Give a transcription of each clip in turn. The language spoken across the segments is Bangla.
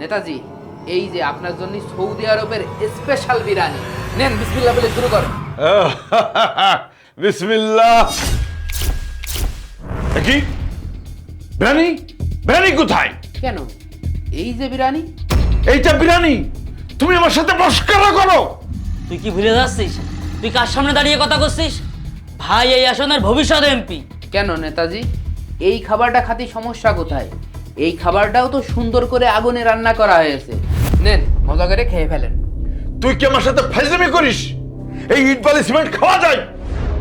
নেতাজি, এই যে আপনার জন্য সৌদি আরবের স্পেশাল বিরিয়ানি নেন, বিসমিল্লাহ বলে শুরু করেন। বিসমিল্লাহ। কি বিরিয়ানি? বিরিয়ানি কোথায়? কেন এই যে বিরিয়ানি? এইটা বিরিয়ানি? তুমি আমার সাথে মস্করা করো? তুই কি ভুলে যাচ্ছিস? তুই কার সামনে দাঁড়িয়ে কথা করছিস? ভাই এই আসনের ভবিষ্যৎ এমপি। কেন নেতাজি, এই খাবারটা খাতি সমস্যা কোথায়? এই খাবারটাও তো সুন্দর করে আগুনে রান্না করা হয়েছে। নেন, মজা করে খেয়ে ফেলেন। তুই কি আমার সাথে ফাইজলামি করিস? এই ইট বালি সিমেন্ট খাওয়া যায়?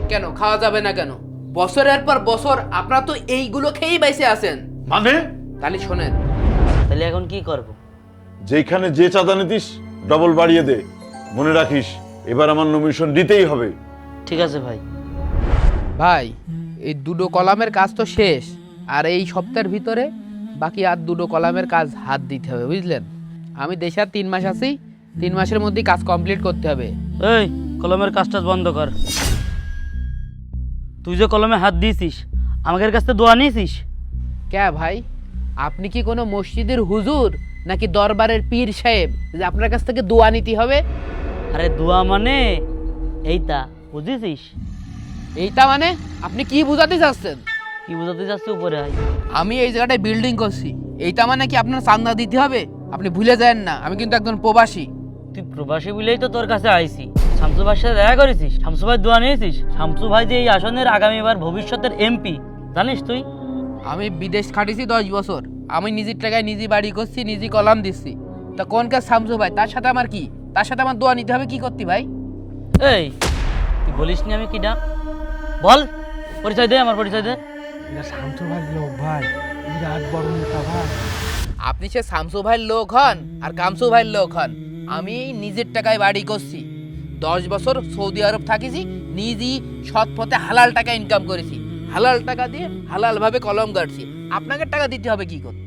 কেন খাওয়া যাবে না কেন? বছরের পর বছর আপনারা তো এইগুলো খেয়েই বাইসে আছেন। মানে তাহলে শোনেন, তাহলে এখন কি করব? যেখানে যে চাঁদা নিতিস ডবল বাড়িয়ে দে। মনে রাখিস এবার আমার নমিনেশন দিতেই হবে। ঠিক আছে ভাই। ভাই এই দুটো কলামের কাজ তো শেষ, আর এই সপ্তাহের ভিতরে বাকি আর দুটো কলামের কাজ হাত দিতে হবে, বুঝলেন? আমি দেশে আর 3 মাস আছি, 3 মাসের মধ্যেই কাজ কমপ্লিট করতে হবে। এই কলমের কাজটা বন্ধ কর। তুই যে কলমে হাত দিয়েছিস, আমাদের কাছ থেকে দোয়া নিয়েছিস? কে ভাই, আপনি কি কোনো মসজিদের হুজুর নাকি দরবারের পীর সাহেব যে আপনার কাছ থেকে দোয়া নিতে হবে? আরে দোয়া মানে এইটা, বুঝেছিস? এইটা মানে আপনি কি বোঝাতে চাচ্ছেন? কি বোঝাতে যাচ্ছে উপরে আয়। আমি এই জায়গাটায় বিল্ডিং করছি, এইটা মানে কি আপনার চান্দা দিতে হবে? আপনি ভুলে যান না, আমি কিন্তু একজন প্রবাসী। তুই প্রবাসী বলেই তো তোর কাছে আইছি। শামসু ভাইয়ের সাথে দেখা করেছিস? শামসু ভাই দোয়া নিয়েছিস? শামসু ভাই যে এই আসনের আগামীবার ভবিষ্যতের এমপি, জানিস তুই? আমি বিদেশ খাটিছি 10 বছর, আমি নিজের টাকায় নিজে বাড়ি করছি, নিজে কলাম দিচ্ছি। তা কোন কাজ শামসু ভাই, তার সাথে আমার কি? তার সাথে আমার দোয়া নিতে হবে কি করতে ভাই? এই তুই বলিস নি আমি কি ডাক? বল, পরিচয় দে, আমার পরিচয় দে। শামসু ভাই লোক ভাই, বিরাট বড় নেতা ভাই। আপনি সে শামসু ভাইয়ের লোক হন আর কামসু ভাইয়ের লোক হন, আমি নিজের টাকায় বাড়ি করছি, 10 বছর সৌদি আরব থাকিছি, নিজেই সৎ পথে হালাল টাকা ইনকাম করেছি, হালাল টাকা দিয়ে হালাল ভাবে কলম গাড়ছি। আপনাকে টাকা দিতে হবে কি করতে?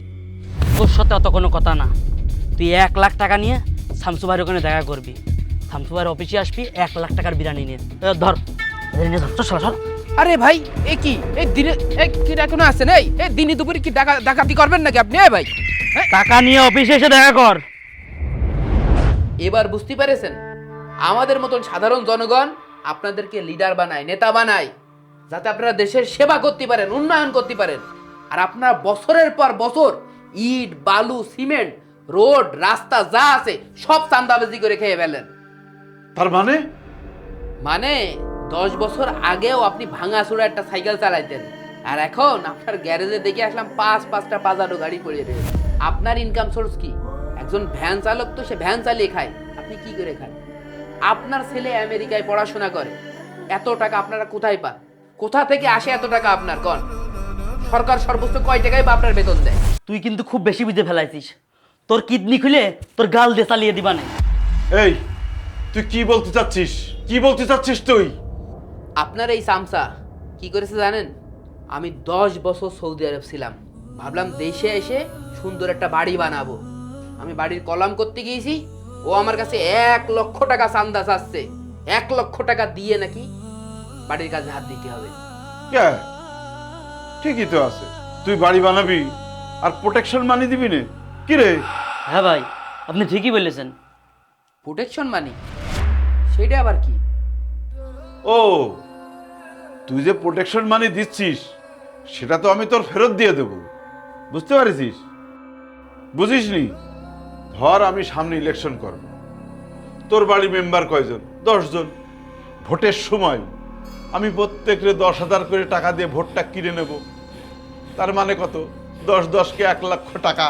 তোর সাথে অত কোনো কথা না। তুই 1 লাখ টাকা নিয়ে শামসু ভাইয়ের ওখানে দেখা করবি। শামসু ভাইয়ের অফিসে আসবি 1 লাখ টাকার বিরিয়ানি নিয়ে। ধর বিরিয়ানি ধর, চল চল। আরে ভাই এ কি এই দিনে কি এখনো আছেন? এই দিনে দুপুরে কি ডাকাতি করবেন নাকি আপনি? ভাই টাকা নিয়ে অফিসে এসে দেখা কর। এবার বুঝতে পেরেছেন, আমাদের মতন সাধারণ জনগণ আপনাদেরকে লিডার বানায়, নেতা বানায়, যাতে আপনারা দেশের সেবা করতে পারেন, উন্নয়ন করতে পারেন। আর আপনারা বছরের পর বছর ইট বালু সিমেন্ট রোড রাস্তা যা আছে সব চাঁদাবাজি করে খেয়ে ফেলেন। তার মানে? মানে 10 বছর আগেও আপনি ভাঙাচোরা একটা সাইকেল চালাইতেন, আর এখন আপনার গ্যারেজে দেখে আসলাম 5-5টা পাজারো গাড়ি পড়ে রয়েছে। আপনার ইনকাম সোর্স কি? একজন ভ্যান চালক তো সে ভ্যান চালিয়ে খায়, আপনি কি করে খান? আপনার ছেলে আমেরিকায় পড়াশোনা করে, এত টাকা আপনারা কোথায় পান? কোথা থেকে আসে এত টাকা আপনার? কোন সরকার সর্বোচ্চ কয় টাকায় বা আপনার বেতন দেয়? তুই কিন্তু খুব বেশি বুঝে ফেলাইছিস। তোর কিডনি খুলে তোর গাল দিয়ে চালিয়ে দিবানে। এই তুই কি বলতে চাচ্ছিস? কি বলতে চাচ্ছিস তুই? আপনার এই সামসা কি করেছে জানেন? আমি 10 বছর সৌদি আরব ছিলাম, ভাবলাম দেশে এসে সুন্দর একটা বাড়ি বানাবো। আমি বাড়ির কলাম করতে গিয়েছি, ও আমার কাছে 1 লক্ষ টাকা চান্দা চাচ্ছে। 1 লক্ষ টাকা দিয়ে নাকি বাড়ির কাজে হাত দিতে হবে। কে? ঠিকই তো আছে, তুই বাড়ি বানাবি আর প্রোটেকশন মানি দিবি না? কি রে? হ্যাঁ ভাই, আপনি ঠিকই বলেছেন। প্রোটেকশন মানি? সেটা আবার কি? ও, তুই যে প্রোটেকশন মানি দিচ্ছিস সেটা তো আমি তোর ফেরত দিয়ে দেব, বুঝতে পারিস? বুঝিসনি? ধর আমি সামনে ইলেকশন করব, তোর বাড়ির মেম্বার কয়জন? 10 জন। ভোটের সময় আমি প্রত্যেকরে 10,000 করে টাকা দিয়ে ভোটটা কিনে নেব। তার মানে কত? 10-10 কে 1 লক্ষ টাকা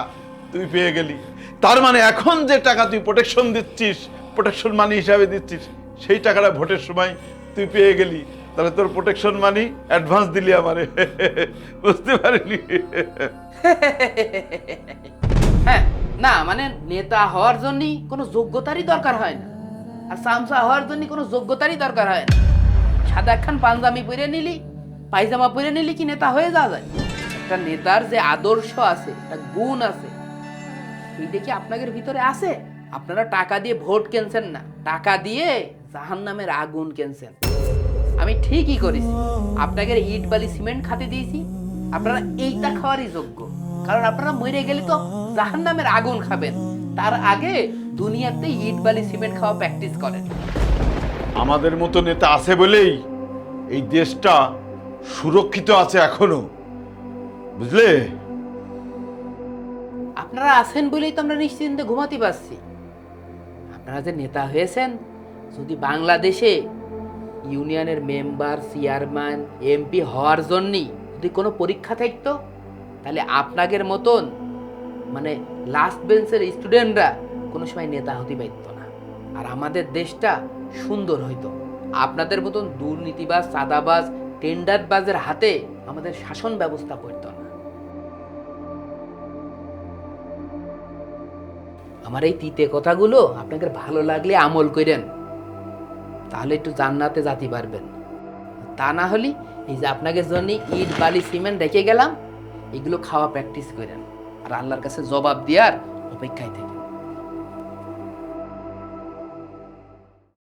তুই পেয়ে গেলি। তার মানে এখন যে টাকা তুই প্রোটেকশন দিচ্ছিস, প্রোটেকশন মানি হিসাবে দিচ্ছিস, সেই টাকাটা ভোটের সময় তুই পেয়ে গেলি। তাহলে তোর প্রোটেকশন মানি অ্যাডভান্স দিলি আমারে। বুঝতে পারিনি? হ্যাঁ, না মানে নেতা হওয়ার জন্য কোনো যোগ্যতারই দরকার হয় না, আর সামসা হওয়ার জন্য কোনো যোগ্যতারই দরকার হয় না। সাদা একখান পাঞ্জাবি পরে নিলি, পায়জামা পরে নিলি কি নেতা হয়ে যাওয়া যায়? একটা নেতার যে আদর্শ আছে, একটা গুণ আছে, এইটা কি আপনাদের ভিতরে আছে? আপনারা টাকা দিয়ে ভোট কেনছেন না, টাকা দিয়ে জাহান্নামের আগুন কেনছেন। আমি ঠিকই করেছি, আপনাদের ইট বালি সিমেন্ট খাতে দিয়েছি, আপনারা এইটা খাওয়ারই যোগ্য। কারণ আপনারা মরে গেলে তো জাহান্নামের আগুন খাবেন, তার আগে দুনিয়াতে ইট বালি সিমেন্ট খাওয়া প্র্যাকটিস করেন। আমাদের মতো নেতা আছে বলেই এই দেশটা সুরক্ষিত আছে এখনো, বুঝলে? আপনারা আছেন বলেই তো আমরা নিশ্চিন্তে ঘুমাতে পারছি। আপনারা যে নেতা হয়েছেন, যদি বাংলাদেশে ইউনিয়নের মেম্বার, চেয়ারম্যান, এমপি হওয়ার জন্যই যদি কোনো পরীক্ষা থাকতো, তাহলে আপনাদের মতন মানে লাস্ট বেঞ্চের স্টুডেন্টরা কোনো সময় নেতা হতে পারত না, আর আমাদের দেশটা সুন্দর হইতো। আপনাদের মতন দুর্নীতিবাজ, চাঁদাবাজ, টেন্ডারবাজের হাতে আমাদের শাসন ব্যবস্থা পড়তো না। আমার এই তিতে কথাগুলো আপনাদের ভালো লাগলে আমল করেন, তাহলে একটু জান্নাতে যেতে পারবেন। তা না হলে এই যে আপনাদের জন্য ইট বালি সিমেন্ট রেখে গেলাম, এগুলো খাওয়া প্র্যাকটিস করেন, আর আল্লাহর কাছে জবাব দেওয়ার অপেক্ষায় থেকে।